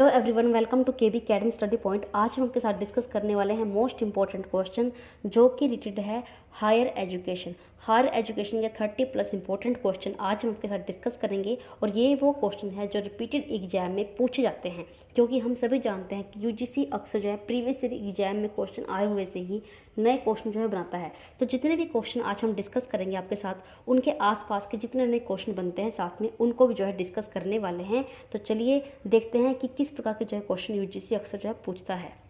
Hello everyone, welcome to KB academy study point. आज हम आपके साथ डिस्कस करने वाले हैं मोस्ट इंपॉर्टेंट क्वेश्चन जो कि रिलेटेड है हायर एजुकेशन। हायर एजुकेशन के 30+ इंपॉर्टेंट क्वेश्चन आज हम आपके साथ डिस्कस करेंगे और ये वो क्वेश्चन है जो रिपीटेड एग्जाम में पूछे जाते हैं, क्योंकि हम सभी जानते हैं कि यूजीसी अक्सर जो है प्रीवियस ईयर एग्जाम में क्वेश्चन आए हुए से ही नए क्वेश्चन जो है बनाता है। तो जितने भी क्वेश्चन आज हम डिस्कस करेंगे आपके साथ, उनके आसपास के जितने नए क्वेश्चन बनते हैं साथ में उनको भी जो है डिस्कस करने वाले हैं। तो चलिए देखते हैं कि किस प्रकार के जो है क्वेश्चन यूजीसी अक्सर जो है पूछता है।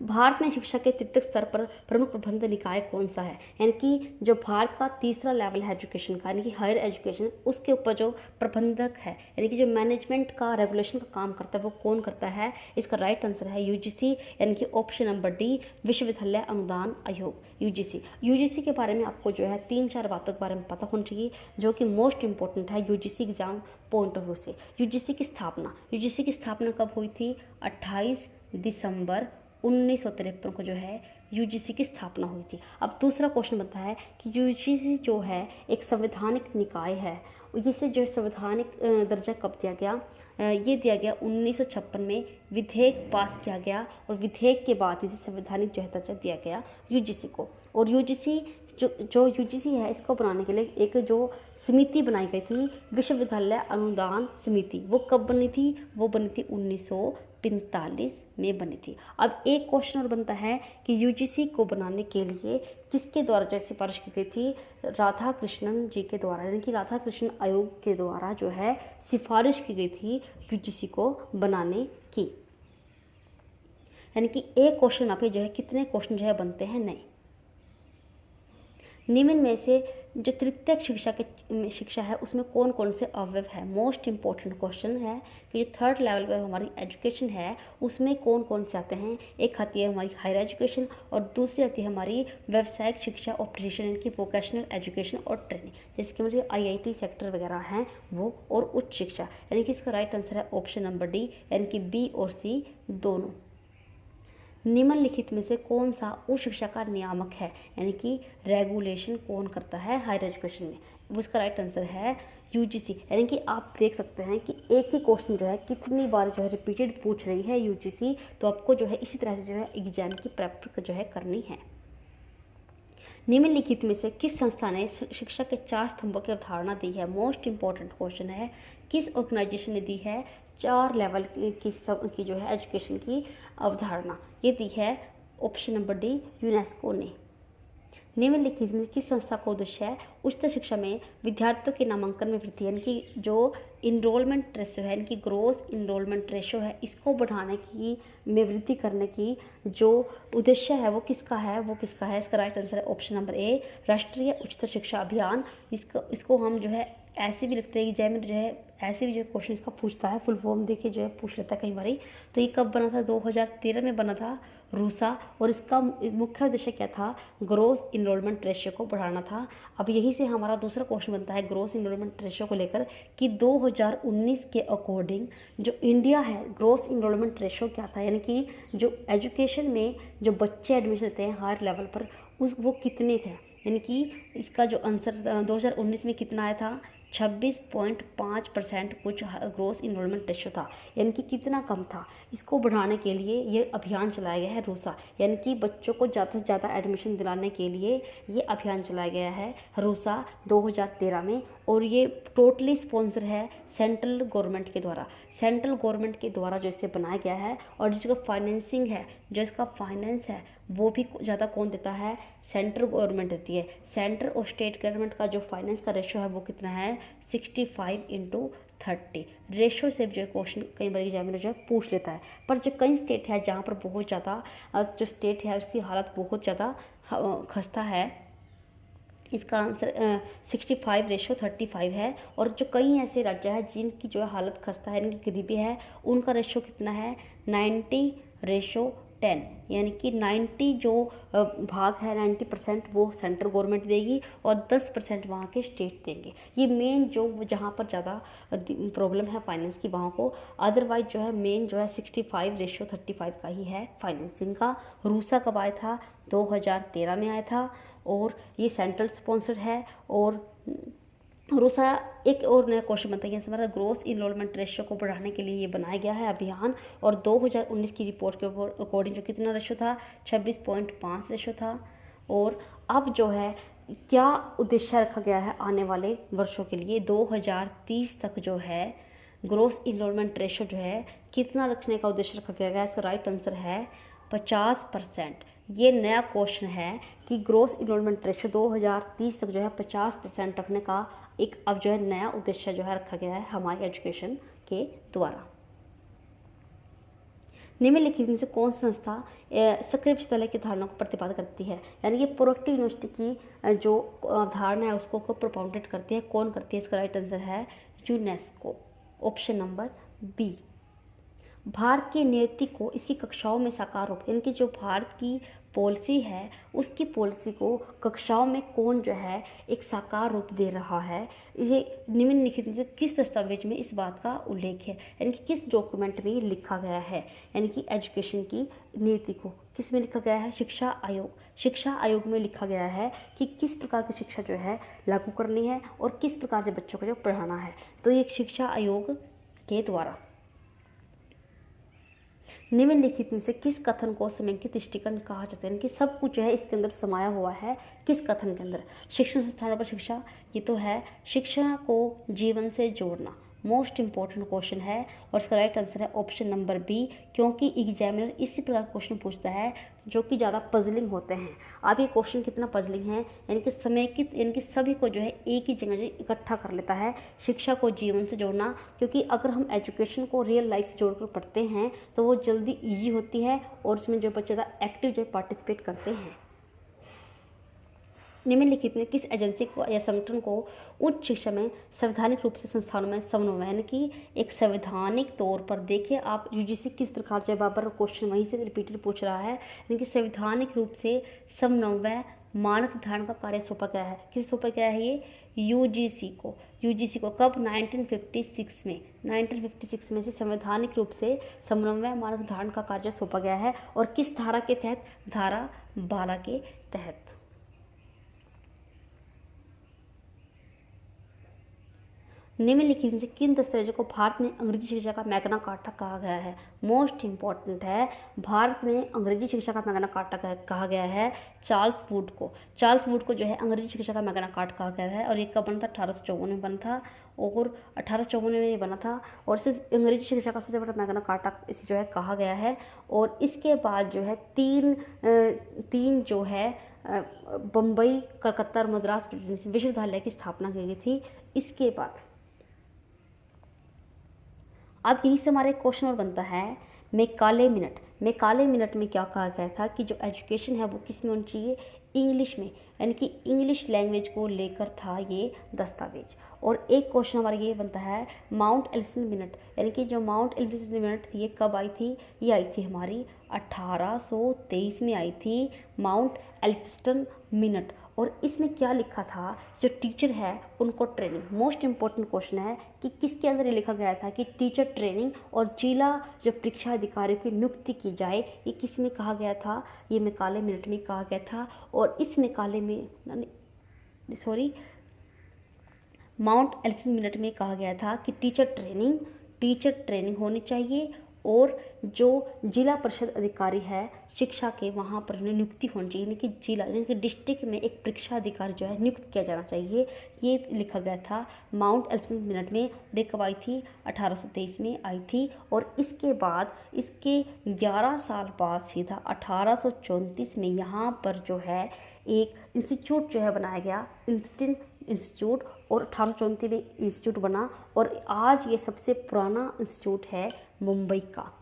भारत में शिक्षा के तृतीय स्तर पर प्रमुख प्रबंध निकाय कौन सा है? यानी कि जो भारत का तीसरा लेवल है एजुकेशन का, यानी कि हायर एजुकेशन, उसके ऊपर जो प्रबंधक है यानी कि जो मैनेजमेंट का रेगुलेशन का काम करता है वो कौन करता है? इसका राइट आंसर है यूजीसी, यानी कि ऑप्शन नंबर डी, विश्वविद्यालय अनुदान आयोग, यूजीसी। यूजीसी के बारे में आपको जो है 3-4 बातों के बारे में पता होना चाहिए जो कि मोस्ट इंपॉर्टेंट है UGC exam point of view से। यूजीसी की स्थापना कब हुई थी? 28 दिसंबर 1953 को जो है यूजीसी की स्थापना हुई थी। अब दूसरा क्वेश्चन बनता है कि यूजीसी जो है एक संवैधानिक निकाय है, इसे जो संवैधानिक दर्जा कब दिया गया? ये दिया गया 1956 में, विधेयक पास किया गया और विधेयक के बाद इसे संवैधानिक जो है दर्जा दिया गया यूजीसी को। और यूजीसी जो यूजीसी है इसको बनाने के लिए एक जो समिति बनाई गई थी, विश्वविद्यालय अनुदान समिति, वो कब बनी थी? वो बनी थी 1945 में बनी थी। अब एक क्वेश्चन और बनता है कि यूजीसी को बनाने के लिए किसके द्वारा जो सिफारिश की गई थी? राधा कृष्णन जी के द्वारा, यानी कि राधा कृष्णन आयोग के द्वारा जो है सिफारिश की गई थी यूजीसी को बनाने की। यानी कि एक क्वेश्चन आपके जो है कितने क्वेश्चन जो है बनते हैं नए। निम्न में से जो तृतीयक शिक्षा है उसमें कौन कौन से अवयव है? मोस्ट इंपॉर्टेंट क्वेश्चन है कि जो थर्ड लेवल पर हमारी एजुकेशन है उसमें कौन कौन से आते हैं। एक आती है हमारी हायर एजुकेशन और दूसरी आती है हमारी व्यावसायिक शिक्षा, ऑपरेशन, यानी कि वोकेशनल एजुकेशन और ट्रेनिंग, जैसे कि हमारी आईआईटी सेक्टर वगैरह हैं वो, और उच्च शिक्षा। यानी कि इसका राइट आंसर है ऑप्शन नंबर डी, यानी कि बी और सी दोनों। निम्नलिखित में से कौन सा उच्च शिक्षा का नियामक है? यानी कि रेगुलेशन कौन करता है हायर एजुकेशन में? वो इसका राइट आंसर है यूजीसी। यानी कि आप देख सकते हैं कि एक ही क्वेश्चन जो है कितनी बार जो है रिपीटेड पूछ रही है यूजीसी, तो आपको जो है इसी तरह से जो है एग्जाम की प्रेप जो है करनी है। निम्नलिखित में से किस संस्था ने शिक्षा के 4 स्तंभों की अवधारणा दी है? मोस्ट इंपॉर्टेंट क्वेश्चन है। किस ऑर्गेनाइजेशन ने दी है 4 लेवल की जो है एजुकेशन की अवधारणा? ये दी है ऑप्शन नंबर डी, यूनेस्को ने। निम्नलिखित में किस संस्था का उद्देश्य है उच्चतर शिक्षा में विद्यार्थियों के नामांकन में वृद्धि, यानी कि जो इनरोलमेंट रेशो है, यानी कि ग्रोस इनरोलमेंट रेशो है, इसको बढ़ाने की में वृद्धि करने की जो उद्देश्य है वो किसका है? इसका राइट आंसर है ऑप्शन नंबर ए, राष्ट्रीय उच्चतर शिक्षा अभियान। इसको हम जो है ऐसे भी लिखते हैं एग्जाम में जो है ऐसे भी जो क्वेश्चन इसका पूछता है, फुल फॉर्म देके जो है पूछ लेता है कई बार। तो ये कब बना था? 2013 में बना था, रूसा। और इसका मुख्य उद्देश्य क्या था? ग्रोस इनरोलमेंट रेशियो को बढ़ाना था। अब यही से हमारा दूसरा क्वेश्चन बनता है ग्रोस इनरोलमेंट रेशियो को लेकर कि 2019 के अकॉर्डिंग जो इंडिया है, ग्रोस इनरोलमेंट रेशियो क्या था? यानी कि जो एजुकेशन में जो बच्चे एडमिशन लेते हैं हायर लेवल पर वो कितने थे? यानी कि इसका जो आंसर 2019 में कितना आया था? 26.5% कुछ ग्रोस इनरोलमेंट रेशियो था, यानी कि कितना कम था। इसको बढ़ाने के लिए ये अभियान चलाया गया है रूसा, यानी कि बच्चों को ज़्यादा से ज़्यादा एडमिशन दिलाने के लिए ये अभियान चलाया गया है रूसा 2013 में। और ये टोटली स्पॉन्सर है सेंट्रल गवर्नमेंट के द्वारा। सेंट्रल गवर्नमेंट के द्वारा जो इसे बनाया गया है, और जिसका फाइनेंसिंग है, जो इसका फाइनेंस है वो भी ज़्यादा कौन देता है? सेंट्रल गवर्नमेंट देती है। सेंट्रल और स्टेट गवर्नमेंट का जो फाइनेंस का रेशियो है वो कितना है? 65:30 रेशियो से जो क्वेश्चन कई बार एग्जामिनर जो है पूछ लेता है। पर जो कई स्टेट है जहाँ पर बहुत ज़्यादा जो स्टेट है उसकी हालत बहुत ज़्यादा खस्ता है, इसका आंसर 65:35 है। और जो कई ऐसे राज्य हैं जिनकी जो है हालत खस्ता है, इनकी गरीबी है, उनका रेशो कितना है? 90:10, यानी कि 90 जो भाग है 90% वो सेंट्रल गवर्नमेंट देगी और 10% वहाँ के स्टेट देंगे। ये मेन जो जहाँ पर ज़्यादा प्रॉब्लम है फाइनेंस की वहाँ को। अदरवाइज जो है मेन जो है 65:35 का ही है फाइनेंसिंग का। रूसा कब आया था? 2013 में आया था। और ये सेंट्रल स्पॉन्सर्ड है और और उसका एक और नया क्वेश्चन बनता है हमारा ग्रोस इनरोलमेंट रेशियो को बढ़ाने के लिए ये बनाया गया है अभियान। और 2019 की रिपोर्ट के अकॉर्डिंग जो कितना रेशियो था, 26.5 रेशियो था। और अब जो है क्या उद्देश्य रखा गया है आने वाले वर्षों के लिए, 2030 तक जो है ग्रोस इनरोलमेंट रेशियो जो है कितना रखने का उद्देश्य रखा गया है। इसका राइट आंसर है 50%। ये नया क्वेश्चन है कि ग्रोस इनरोलमेंट रेशियो 2030 तक जो है 50% रखने का एक अब जो है नया उद्देश्य जो है रखा गया है हमारी एजुकेशन के द्वारा। निम्नलिखित में से कौन सी संस्था सक्रिय विश्वविद्यालय की धारणा को प्रतिपादित करती है, यानी कि प्रोडक्टिव यूनिवर्सिटी की जो धारणा है उसको प्रोपाउंडेड करती है, कौन करती है। इसका राइट आंसर है UNESCO, option number B. Bharat की नीति को इसकी कक्षाओं में साकार रूप, यानी कि जो भारत की पॉलिसी है उसकी पॉलिसी को कक्षाओं में कौन जो है एक साकार रूप दे रहा है, ये निम्नलिखित में से किस दस्तावेज में इस बात का उल्लेख है, यानी कि किस डॉक्यूमेंट में लिखा गया है। यानी कि एजुकेशन की नीति को किस में लिखा गया है, शिक्षा आयोग। शिक्षा आयोग में लिखा गया है कि किस प्रकार की शिक्षा जो है लागू करनी है और किस प्रकार से बच्चों को जो पढ़ाना है। तो ये शिक्षा आयोग के द्वारा। निम्नलिखित में से किस कथन को समेकित दृष्टिकोण कहा जाता है, कि सब कुछ जो है इसके अंदर समाया हुआ है किस कथन के अंदर। शिक्षण संस्थानों पर शिक्षा, ये तो है शिक्षा को जीवन से जोड़ना, मोस्ट इंपॉर्टेंट क्वेश्चन है और इसका राइट आंसर है ऑप्शन नंबर बी, क्योंकि एग्जामिनर इसी प्रकार क्वेश्चन पूछता है जो कि ज़्यादा पजलिंग होते हैं। अब ये क्वेश्चन कितना पजलिंग है, यानी कि समेकित, यानी कि सभी को जो है एक ही जगह इकट्ठा कर लेता है, शिक्षा को जीवन से जोड़ना। क्योंकि अगर हम एजुकेशन को रियल लाइफ से जोड़कर पढ़ते हैं तो वो जल्दी ईजी होती है और उसमें जो बच्चे ज़्यादा एक्टिव जो पार्टिसिपेट करते हैं। निम्नलिखित में किस एजेंसी को या संगठन को उच्च शिक्षा में संवैधानिक रूप से संस्थानों में समन्वय, यानी कि एक संवैधानिक तौर पर देखिए आप यूजीसी किस प्रकार से बार क्वेश्चन वहीं से रिपीटेड पूछ रहा है, यानी कि संवैधानिक रूप से समन्वय मानक निर्धारण का कार्य सौंपा गया है। किस सौंपा गया है ये, यूजीसी को। यूजीसी को कब, 1956 में। 1956 में से संवैधानिक रूप से समन्वय मानक निर्धारण का कार्य सौंपा गया है। और किस धारा के तहत, धारा 12 के तहत। निम्नलिखित में से किन दस्तावेजों को भारत में अंग्रेजी शिक्षा का मैग्ना कार्टा कहा गया है। मोस्ट इंपॉर्टेंट है, भारत में अंग्रेजी शिक्षा का मैग्ना कार्टा कहा गया है चार्ल्स वुड को। चार्ल्स वुड को जो है अंग्रेजी शिक्षा का मैग्ना कार्टा कहा गया है और ये कब बना था, 1854 में बना था। और 1854 में ये बना था और इसे अंग्रेजी शिक्षा का सबसे बड़ा मैग्ना कार्टा इसे जो है कहा गया है। और इसके बाद जो है तीन जो है बम्बई, कलकत्ता और मद्रास विश्वविद्यालय की स्थापना की गई थी इसके बाद। अब यहीं से हमारा एक क्वेश्चन और बनता है, मैकाले मिनट। मैकाले मिनट में क्या कहा गया था कि जो एजुकेशन है वो किस में होनी चाहिए, इंग्लिश में, यानी कि इंग्लिश लैंग्वेज को लेकर था ये दस्तावेज। और एक क्वेश्चन हमारा ये बनता है, माउंट एलिसन मिनट, यानी कि जो माउंट एलिसन मिनट थी ये कब आई थी, ये आई थी हमारी 1823 में आई थी माउंट एल्फिंस्टन मिनट। और इसमें क्या लिखा था, जो टीचर है उनको ट्रेनिंग। मोस्ट इंपॉर्टेंट क्वेश्चन है कि किसके अंदर ये लिखा गया था कि टीचर ट्रेनिंग और जिला जो परीक्षा अधिकारियों की नियुक्ति की जाए, ये किस में कहा गया था, ये मैकाले मिनट में कहा गया था। और इस मैकाले में माउंट एलिसन मिनट में कहा गया था कि टीचर ट्रेनिंग होनी चाहिए और जो जिला परिषद अधिकारी है शिक्षा के वहाँ पर नियुक्ति होनी चाहिए, यानी कि जिला, यानी कि डिस्ट्रिक्ट में एक परीक्षा अधिकारी जो है नियुक्त किया जाना चाहिए, ये लिखा गया था माउंट एलिसन मिनट में। ये कब आई थी, 1823 में आई थी। और इसके बाद इसके 11 साल बाद सीधा 1834 में यहाँ पर जो है एक इंस्टीट्यूट जो है बनाया गया, इंस्टीट्यूट। और 1834 में इंस्टीट्यूट बना और आज ये सबसे पुराना इंस्टीट्यूट है मुंबई का।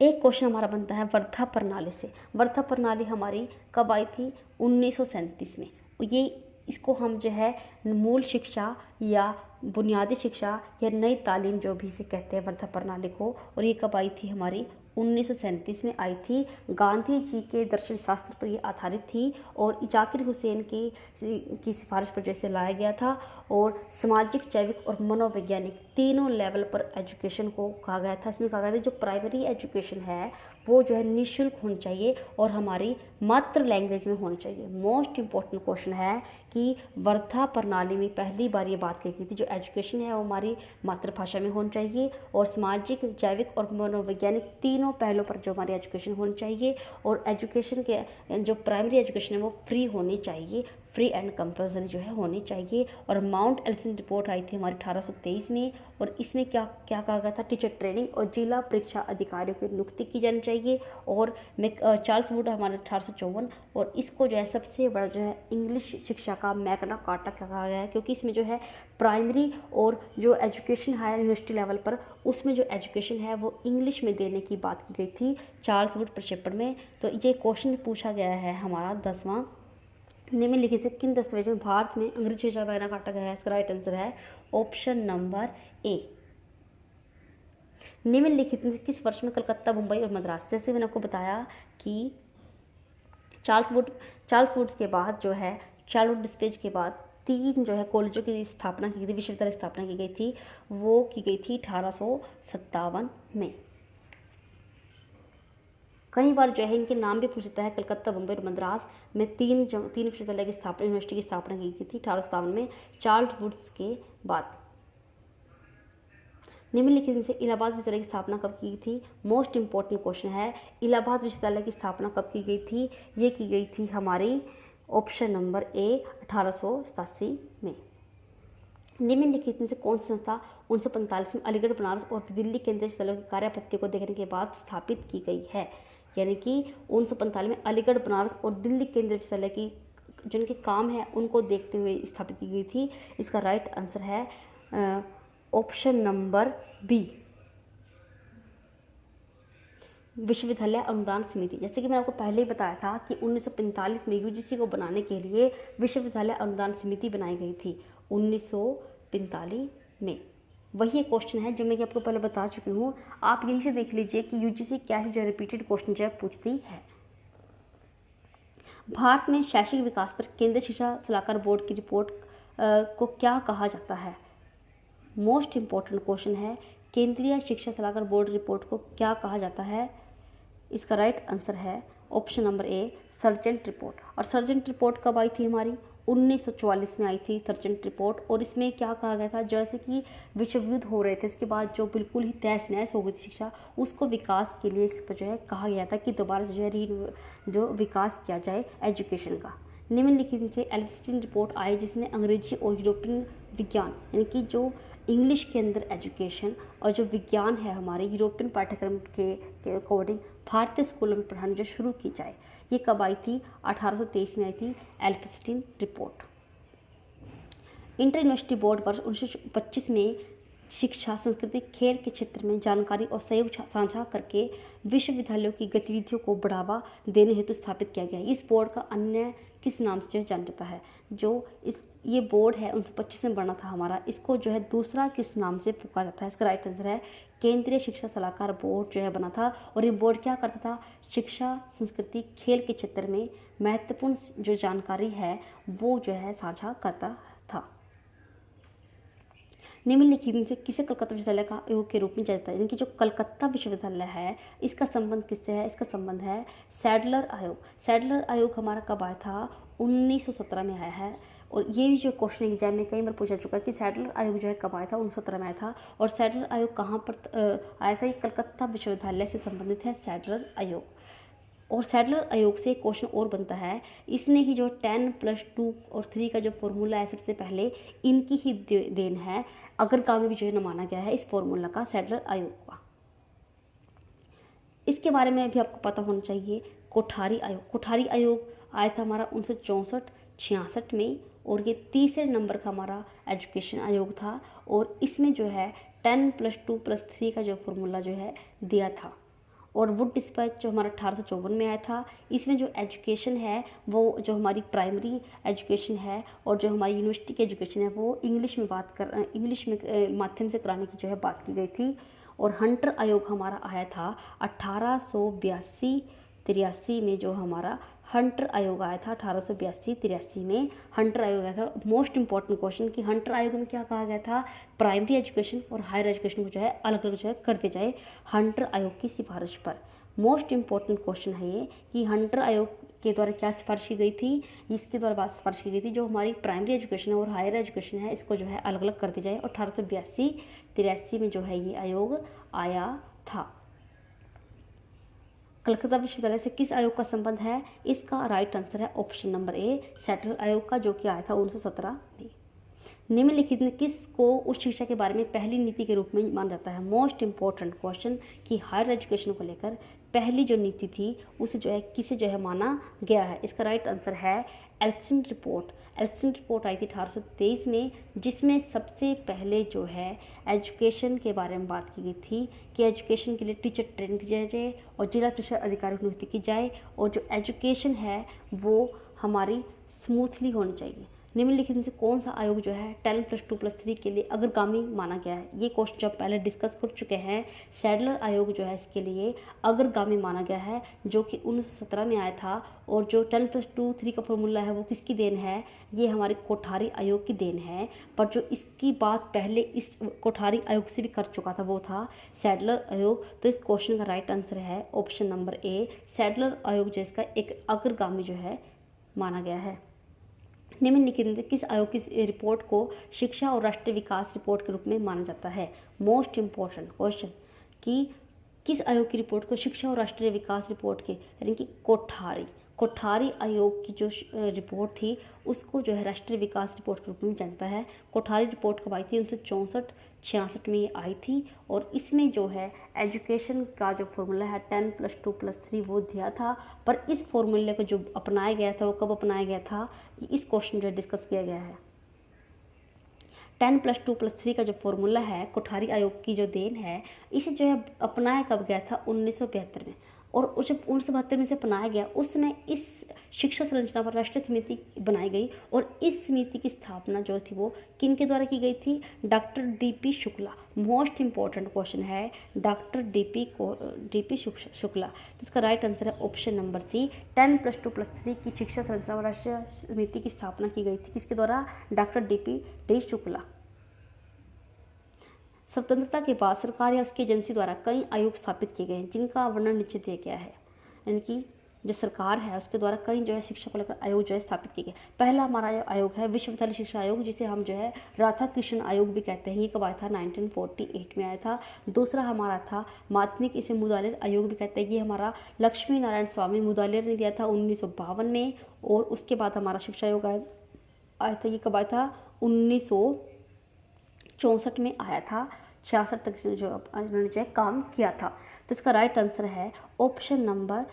एक क्वेश्चन हमारा बनता है वर्धा प्रणाली से। वर्धा प्रणाली हमारी कब आई थी, 1937 में। ये इसको हम जो है मूल शिक्षा या बुनियादी शिक्षा या नई तालीम जो भी इसे कहते हैं वर्धा प्रणाली को। और ये कब आई थी हमारी 1937 में आई थी। गांधी जी के दर्शन शास्त्र पर ये आधारित थी और जाकिर हुसैन की सिफारिश पर जैसे लाया गया था। और सामाजिक, जैविक और मनोवैज्ञानिक तीनों लेवल पर एजुकेशन को कहा गया था। इसमें कहा गया था जो प्राइमरी एजुकेशन है वो जो है निःशुल्क होनी चाहिए और हमारी मातृ लैंग्वेज में होनी चाहिए। मोस्ट इम्पॉर्टेंट क्वेश्चन है कि वर्धा प्रणाली में पहली बार ये बात कही गई थी जो एजुकेशन है वो हमारी मातृभाषा में होनी चाहिए और सामाजिक, जैविक और मनोवैज्ञानिक तीनों पहलों पर जो हमारी एजुकेशन होनी चाहिए। और एजुकेशन के जो प्राइमरी एजुकेशन है वो फ्री होनी चाहिए, फ्री एंड कंपल्सरी जो है होनी चाहिए। और माउंट एल्सन रिपोर्ट आई थी हमारी 1823 में और इसमें क्या क्या कहा गया था, टीचर ट्रेनिंग और जिला परीक्षा अधिकारियों की नियुक्ति की जानी चाहिए। और चार्ल्स वुड हमारे 1854 और इसको जो है सबसे बड़ा जो है इंग्लिश शिक्षा का मैग्ना कार्टा कहा गया है क्योंकि इसमें जो है प्राइमरी और जो एजुकेशन है यूनिवर्सिटी लेवल पर उसमें जो एजुकेशन है वो इंग्लिश में देने की बात की गई थी चार्ल्स वुड प्रक्षेपण में। तो ये क्वेश्चन पूछा गया है हमारा 10वां, निम्नलिखित से किन दस्तावेजों में भारत में अंग्रेजी शिक्षा मैग्ना कार्टा गया है। इसका राइट आंसर है ऑप्शन नंबर ए। निम्नलिखित में किस वर्ष में कलकत्ता, मुंबई और मद्रास, जैसे मैंने आपको बताया कि चार्ल्स वुड्स के बाद जो है चार्ल्स डिस्पेच के बाद 3 जो है कॉलेजों की स्थापना की गई थी, विश्वविद्यालय की स्थापना की गई थी, वो की गई थी 1857 में। कई बार जो है इनके नाम भी पूछता है, कलकत्ता, मुंबई और मद्रास में तीन विश्वविद्यालय की स्थापना, यूनिवर्सिटी की स्थापना की गई थी 1857 में चार्ल्स वुड्स के बाद। निम्नलिखित में से इलाहाबाद विश्वविद्यालय की स्थापना कब की गई थी। मोस्ट इंपॉर्टेंट क्वेश्चन है, इलाहाबाद विश्वविद्यालय की स्थापना कब की गई थी। ये की गई थी हमारी ऑप्शन नंबर ए 1887 में। निम्नलिखित में से कौन सी संस्था 1945 में अलीगढ़, बनारस और दिल्ली केंद्रीय विश्वविद्यालयों की कार्यपद्धति को देखने के बाद स्थापित की गई है। यानी कि 1945 में अलीगढ़, बनारस और दिल्ली केंद्रीय विश्वविद्यालय की जिनके काम है उनको देखते हुए स्थापित की गई थी। इसका राइट आंसर है ऑप्शन नंबर बी, विश्वविद्यालय अनुदान समिति। जैसे कि मैंने आपको पहले ही बताया था कि 1945 में यूजीसी को बनाने के लिए विश्वविद्यालय अनुदान समिति बनाई गई थी 1945 में। वही एक क्वेश्चन है जो मैं आपको पहले बता चुकी हूँ। आप यहीं से देख लीजिए कि यूजीसी कैसे जो रिपीटेड क्वेश्चन जो है पूछती है। भारत में शैक्षिक विकास पर केंद्रीय शिक्षा सलाहकार बोर्ड की रिपोर्ट को क्या कहा जाता है। मोस्ट इम्पॉर्टेंट क्वेश्चन है, केंद्रीय शिक्षा सलाहकार बोर्ड रिपोर्ट को क्या कहा जाता है। इसका राइट आंसर है option number A, sergeant report. और सर्जेंट रिपोर्ट कब आई थी हमारी 1944 में आई थी सर्जेंट रिपोर्ट। और इसमें क्या कहा गया था, जैसे कि विश्व युद्ध हो रहे थे उसके बाद जो बिल्कुल ही तहस नहस हो गई थी शिक्षा, उसको विकास के लिए इस पर जो है कहा गया था कि दोबारा जो है जो विकास किया जाए एजुकेशन का। निम्नलिखित से एल्फिस्टन रिपोर्ट आई जिसने अंग्रेजी और यूरोपियन विज्ञान यानी कि जो इंग्लिश के अंदर एजुकेशन और जो विज्ञान है हमारे यूरोपियन पाठ्यक्रम के अकॉर्डिंग भारतीय स्कूलों में पढ़ानी जो शुरू की जाए। ये कब आई थी 1823 में आई थी Elphinstone report. Inter university board वर्ष 1925 में शिक्षा, संस्कृति, खेल के क्षेत्र में जानकारी और सहयोग साझा करके विश्वविद्यालयों की गतिविधियों को बढ़ावा देने हेतु स्थापित किया गया है। इस बोर्ड का अन्य किस नाम से जो जाना जाता है। जो ये बोर्ड है 1925 में बना था हमारा, इसको जो है दूसरा किस नाम से पुकारा जाता है। इसका राइट आंसर है केंद्रीय शिक्षा सलाहकार बोर्ड जो है बना था। और ये बोर्ड क्या करता था, शिक्षा, संस्कृति, खेल के क्षेत्र में महत्वपूर्ण जो जानकारी है वो जो है साझा करता था। निम्नलिखित में से किसे कलकत्ता विश्वविद्यालय का आयोग के रूप में जाना जाता है। इनकी जो कलकत्ता विश्वविद्यालय है इसका संबंध किससे है, इसका संबंध है सैडलर आयोग। सैडलर आयोग हमारा कब आया था 1917 में आया है। और ये भी जो क्वेश्चन एग्जाम में कई बार पूछा चुका है कि सैडलर आयोग जो है कब आया था 1917 में आया था। और सैडलर आयोग कहाँ पर आया था, ये कलकत्ता विश्वविद्यालय से संबंधित है सैडलर आयोग। और सैडलर आयोग से एक क्वेश्चन और बनता है, इसने ही जो 10+2 और 3 का जो फॉर्मूला है सबसे पहले इनकी ही देन है। अग्रगामी भी जो है माना गया है इस फॉर्मूला का सैडलर आयोग का। इसके बारे में भी आपको पता होना चाहिए। कोठारी आयोग, कोठारी आयोग आया था हमारा 1964-66 में और ये तीसरे नंबर का हमारा एजुकेशन आयोग था। और इसमें जो है 10+2+3 का जो फॉर्मूला जो है दिया था। और वुड डिस्पैच जो हमारा 1854 में आया था। इसमें जो एजुकेशन है वो जो हमारी प्राइमरी एजुकेशन है और जो हमारी यूनिवर्सिटी की एजुकेशन है वो इंग्लिश में माध्यम से कराने की जो है बात की गई थी। और हंटर आयोग हमारा आया था 1882-83 में। जो हमारा हंटर आयोग आया था 1882-83 में हंटर आयोग आया था। मोस्ट इंपॉर्टेंट क्वेश्चन कि हंटर आयोग में क्या कहा गया था, प्राइमरी एजुकेशन और हायर एजुकेशन को जो है अलग अलग जो है कर दिया जाए हंटर आयोग की सिफारिश पर। मोस्ट इंपॉर्टेंट क्वेश्चन है ये कि हंटर आयोग के द्वारा क्या सिफारिश की गई थी, इसके द्वारा बात सिफारिश की गई थी जो हमारी प्राइमरी एजुकेशन है और हायर एजुकेशन है इसको जो है अलग अलग कर दिया जाए। और 1882-83 में जो है ये आयोग आया था। कलकत्ता विश्वविद्यालय से किस आयोग का संबंध है, इसका राइट आंसर है ऑप्शन नंबर ए, सेटलर आयोग का, जो कि आया था 1917 में। निम्नलिखित में किसको उच्च शिक्षा के बारे में पहली नीति के रूप में माना जाता है। मोस्ट इंपॉर्टेंट क्वेश्चन कि हायर एजुकेशन को लेकर पहली जो नीति थी उसे जो है किसे जो है माना गया है। इसका राइट आंसर है एल्सिन रिपोर्ट। एल्सिन रिपोर्ट आई थी 1823 में, जिसमें सबसे पहले जो है एजुकेशन के बारे में बात की गई थी कि एजुकेशन के लिए टीचर ट्रेनिंग दी जाए और जिला परिषद अधिकारियों की नियुक्ति की जाए और जो एजुकेशन है वो हमारी स्मूथली होनी चाहिए। निम्नलिखित में से कौन सा आयोग जो है 10+2+3 के लिए अग्रगामी माना गया है। ये क्वेश्चन जब पहले डिस्कस कर चुके हैं। सैडलर आयोग जो है इसके लिए अग्रगामी माना गया है, जो कि 1917 में आया था। और जो 10+2+3 का फॉर्मूला है वो किसकी देन है, ये हमारे कोठारी आयोग की देन है। पर जो इसकी बात पहले इस कोठारी आयोग से भी कर चुका था वो था सैडलर आयोग। तो इस क्वेश्चन का राइट आंसर है ऑप्शन नंबर ए, सैडलर आयोग जो इसका एक अग्रगामी जो है माना गया है। निम्नलिखित में किस आयोग की रिपोर्ट को शिक्षा और राष्ट्रीय विकास रिपोर्ट के रूप में माना जाता है। मोस्ट इंपॉर्टेंट क्वेश्चन कि किस आयोग की रिपोर्ट को शिक्षा और राष्ट्रीय विकास रिपोर्ट के यानी कि कोठारी आयोग की जो रिपोर्ट थी उसको जो है राष्ट्रीय विकास रिपोर्ट के रूप में जानता है। कोठारी रिपोर्ट कब आई थी, 1964-66 में ये आई थी। और इसमें जो है एजुकेशन का जो फॉर्मूला है 10+2+3 वो दिया था। पर इस फॉर्मूले को जो अपनाया गया था वो कब अपनाया गया था, इस क्वेश्चन जो डिस्कस किया गया है। 10+2+3 का जो फॉर्मूला है कोठारी आयोग की जो देन है, इसे जो है अपनाया कब गया था, 1972 में। और उस जब 1972 में से अपनाया गया उस समय इस शिक्षा संरचना पर राष्ट्रीय समिति बनाई गई। और इस समिति की स्थापना जो थी वो किन के द्वारा की गई थी, doctor DP Shukla. Most important question है डॉक्टर डीपी शुक्ला। तो इसका राइट आंसर है ऑप्शन नंबर सी, 10+2+3 की शिक्षा संरचना पर राष्ट्रीय समिति की स्थापना की गई थी किसके द्वारा, डॉक्टर डी शुक्ला। स्वतंत्रता के बाद सरकार या उसकी एजेंसी द्वारा कई आयोग स्थापित किए गए हैं जिनका वर्णन नीचे दिया गया है। यानी कि जो सरकार है उसके द्वारा कई जो है शिक्षा को लेकर आयोग जो है स्थापित किए गए। पहला हमारा आयोग है विश्वविद्यालय शिक्षा आयोग, जिसे हम जो है राधा कृष्ण आयोग भी कहते हैं। ये कब आया था, 1948 में आया था। दूसरा हमारा था माध्यमिक, इसे मुदालिर आयोग भी कहते हैं। ये हमारा लक्ष्मी नारायण स्वामी मुदालिर ने दिया था 1952 में। और उसके बाद हमारा शिक्षा आयोग आया था, ये कब आया था, 1964 में आया था। 66 तक जो उन्होंने जो काम किया था। तो इसका राइट आंसर है ऑप्शन नंबर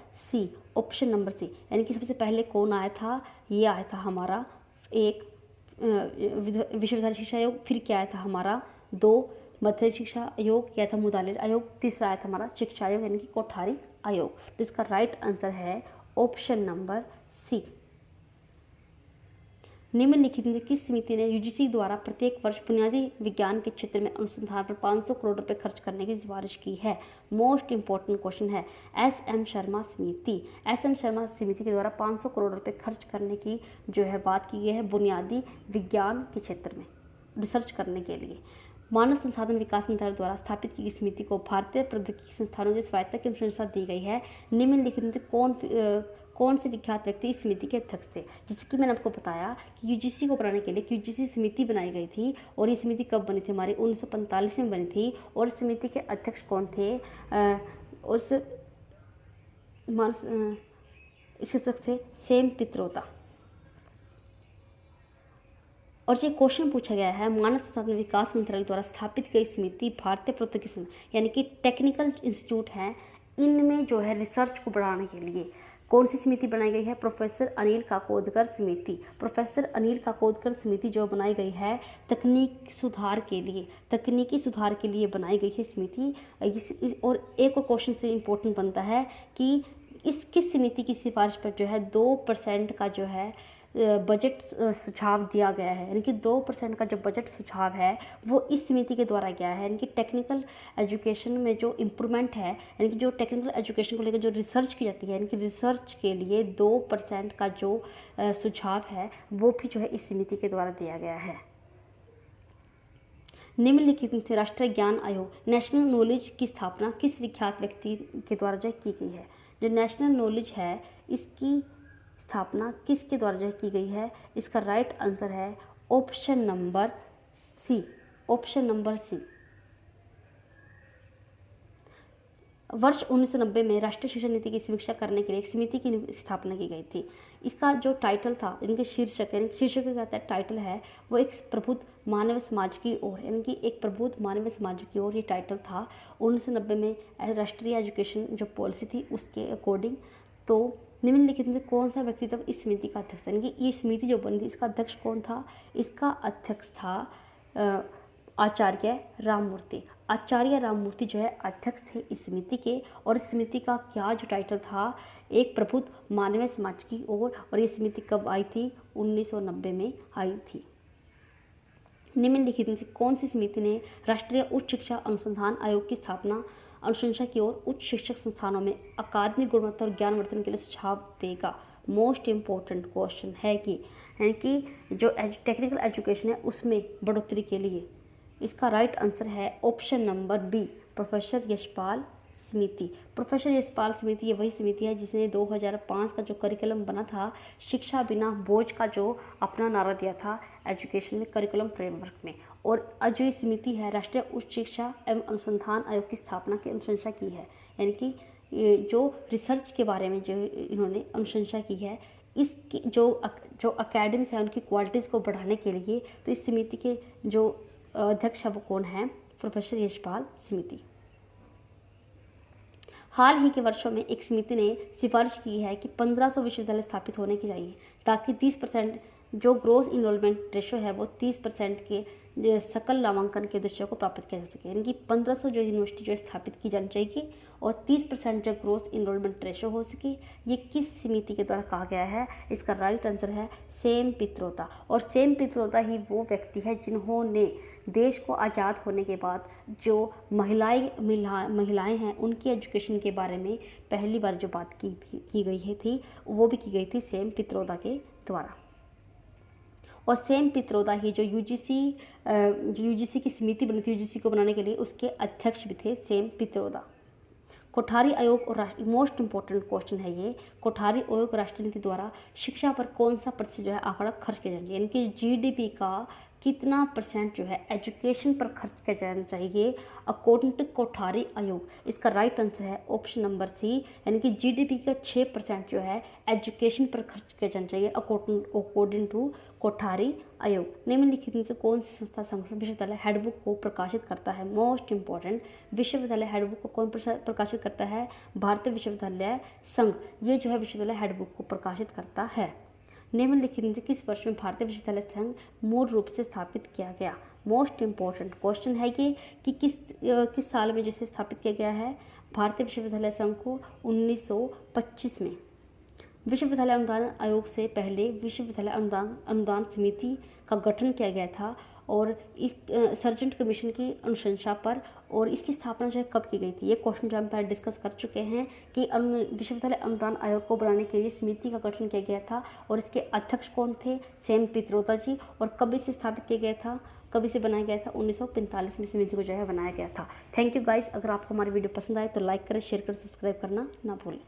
सी, यानी कि सबसे पहले कौन आया था, ये आया था हमारा एक विश्वविद्यालय शिक्षा आयोग। फिर क्या आया था हमारा 2 मध्य शिक्षा आयोग, क्या था मुदालिर आयोग। तीसरा आया था हमारा शिक्षा आयोग यानी कि कोठारी आयोग। तो इसका राइट आंसर है ऑप्शन नंबर सी। निम्नलिखित में किस समिति ने यूजीसी द्वारा प्रत्येक वर्ष बुनियादी विज्ञान के क्षेत्र में अनुसंधान पर 500 करोड़ रुपए खर्च करने की सिफारिश की है। मोस्ट इंपॉर्टेंट क्वेश्चन है। एस.एम. शर्मा समिति के द्वारा 500 करोड़ रुपए खर्च करने की जो है बात की गई है बुनियादी विज्ञान के क्षेत्र में रिसर्च करने के लिए। मानव संसाधन विकास मंत्रालय द्वारा स्थापित की गई समिति को भारतीय प्रौद्योगिकी संस्थानों की स्वायत्तता की अनुशंसा दी गई है। निम्नलिखित में कौन से विख्यात व्यक्ति इस समिति के अध्यक्ष थे। जैसे कि मैंने आपको बताया कि यूजीसी को बनाने के लिए यूजीसी समिति बनाई गई थी। और ये समिति कब बनी थी, हमारी 1945 में बनी थी। और इस समिति के अध्यक्ष कौन थे, और इसके अध्यक्ष थे सेम पित्रोदा। और ये क्वेश्चन पूछा गया है, मानव संसाधन विकास मंत्रालय द्वारा स्थापित गई समिति भारतीय प्रौद्योगिकी यानी कि टेक्निकल इंस्टीट्यूट हैं, इनमें जो है रिसर्च को बढ़ाने के लिए कौन सी समिति बनाई गई है? प्रोफेसर अनिल काकोदकर समिति। प्रोफेसर अनिल काकोदकर समिति जो बनाई गई है तकनीकी सुधार के लिए बनाई गई है समिति। और एक और क्वेश्चन से इम्पोर्टेंट बनता है कि किस समिति की सिफारिश पर जो है 2% का जो है बजट सुझाव दिया गया है, यानी कि 2% का जो बजट सुझाव है वो इस समिति के द्वारा गया है। यानी कि टेक्निकल एजुकेशन में जो इम्प्रूवमेंट है, यानी कि जो टेक्निकल एजुकेशन को लेकर जो रिसर्च की जाती है, यानी कि रिसर्च के लिए 2% का जो सुझाव है वो भी जो है इस समिति के द्वारा दिया गया है। निम्नलिखित में से राष्ट्रीय ज्ञान आयोग नेशनल नॉलेज की स्थापना किस विख्यात व्यक्ति के द्वारा जो की गई है? जो नेशनल नॉलेज है इसकी स्थापना किसके द्वारा जो की गई है? इसका राइट आंसर है ऑप्शन नंबर सी। वर्ष 1990 में राष्ट्रीय शिक्षा नीति की समीक्षा करने के लिए एक समिति की स्थापना की गई थी। इसका जो टाइटल था, इनके शीर्षक का टाइटल है वो एक प्रबुद्ध मानव समाज की ओर, यानी कि एक प्रबुद्ध मानव समाज की ओर ये टाइटल था 1990 में राष्ट्रीय एजुकेशन जो पॉलिसी थी उसके अकॉर्डिंग। तो निम्नलिखित में से कौन सा व्यक्तित्व इस समिति का अध्यक्ष था? यानी कि ये समिति जो बनी थी इसका अध्यक्ष कौन था? इसका अध्यक्ष था आचार्य राममूर्ति। आचार्य राममूर्ति जो है अध्यक्ष थे इस समिति के। और इस समिति का क्या जो टाइटल था? एक प्रबुद्ध मानवीय समाज की ओर। और ये समिति कब आई थी? 1990 में आई थी। निम्नलिखित में से कौन सी समिति ने राष्ट्रीय उच्च शिक्षा अनुसंधान आयोग की स्थापना अनुशंसा की ओर उच्च शिक्षक संस्थानों में अकादमिक गुणवत्ता और ज्ञानवर्धन के लिए सुझाव देगा? मोस्ट इम्पोर्टेंट क्वेश्चन है कि यानी कि जो टेक्निकल एजुकेशन है उसमें बढ़ोतरी के लिए। इसका राइट आंसर है option number B, professor Yashpal समिति। प्रोफेसर यशपाल समिति ये वही समिति है जिसने 2005 का जो करिकुलम बना था शिक्षा बिना बोझ का जो अपना नारा दिया था एजुकेशन में करिकुलम फ्रेमवर्क में। और जो ये समिति है राष्ट्रीय उच्च शिक्षा एवं अनुसंधान आयोग की स्थापना की अनुशंसा की है, यानी कि जो रिसर्च के बारे में जो इन्होंने अनुशंसा की है इसकी जो अकेडम्स है उनकी क्वालिटीज़ को बढ़ाने के लिए। तो इस समिति के जो अध्यक्ष है वो कौन है? प्रोफेसर यशपाल समिति। हाल ही के वर्षों में एक समिति ने सिफारिश की है कि 1500 विश्वविद्यालय स्थापित होने की चाहिए ताकि 30% जो ग्रोस इनरोलमेंट रेशो है वो 30% के सकल नामांकन के उद्देश्यों को प्राप्त किया जा सके। यानी कि 1500 जो यूनिवर्सिटी जो स्थापित की जानी चाहिए और 30% जो ग्रोस इनरोलमेंट रेशो हो सके। ये किस समिति के द्वारा कहा गया है? इसका राइट आंसर है सेम पित्रोदा। और सेम पित्रोदा ही वो व्यक्ति है जिन्होंने देश को आज़ाद होने के बाद जो महिलाएं हैं उनकी एजुकेशन के बारे में पहली बार जो बात की गई थी वो भी की गई थी सेम पित्रोदा के द्वारा। और सेम पित्रोदा ही जो यूजीसी की समिति बनी थी यूजीसी को बनाने के लिए उसके अध्यक्ष भी थे सेम पित्रोदा। कोठारी आयोग और मोस्ट इंपॉर्टेंट क्वेश्चन है ये, कोठारी आयोग राष्ट्रीय नीति द्वारा शिक्षा पर कौन सा प्रतिशत जो है आंकड़ा खर्च किया जाना चाहिए? यानी कि जीडीपी का कितना % जो है एजुकेशन पर खर्च किया जाना चाहिए अकॉर्डिंग टू कोठारी आयोग? इसका राइट आंसर है ऑप्शन नंबर सी, यानी कि जीडीपी का 6% जो है एजुकेशन पर खर्च किया जाना चाहिए अकॉर्डिंग टू कोठारी आयोग। निम्नलिखित में से कौन सी संस्था संगठन विश्वविद्यालय हैंडबुक को प्रकाशित करता है? मोस्ट इंपॉर्टेंट, विश्वविद्यालय हैंडबुक को कौन प्रकाशित करता है? भारतीय विश्वविद्यालय संघ ये जो है विश्वविद्यालय हैंडबुक को प्रकाशित करता है। निम्नलिखित में से किस वर्ष में भारतीय विश्वविद्यालय संघ मूल रूप से स्थापित किया गया? मोस्ट इंपॉर्टेंट क्वेश्चन है कि किस साल में जिसे स्थापित किया गया है भारतीय विश्वविद्यालय संघ को? 1925 में। विश्वविद्यालय अनुदान आयोग से पहले विश्वविद्यालय अनुदान समिति का गठन किया गया था और इस सर्जेंट कमीशन की अनुशंसा पर। और इसकी स्थापना जो है कब की गई थी? ये क्वेश्चन जो हम पहले डिस्कस कर चुके हैं कि विश्वविद्यालय अनुदान आयोग को बनाने के लिए समिति का गठन किया गया था और इसके अध्यक्ष कौन थे? सेम पित्रोदा जी। और कब इसे स्थापित किया गया था, कब इसे बनाया गया था? 1945 में समिति को जो है बनाया गया था। Thank you guys. अगर आपको हमारी वीडियो पसंद आए तो लाइक करें, शेयर करें, सब्सक्राइब करना ना भूलें।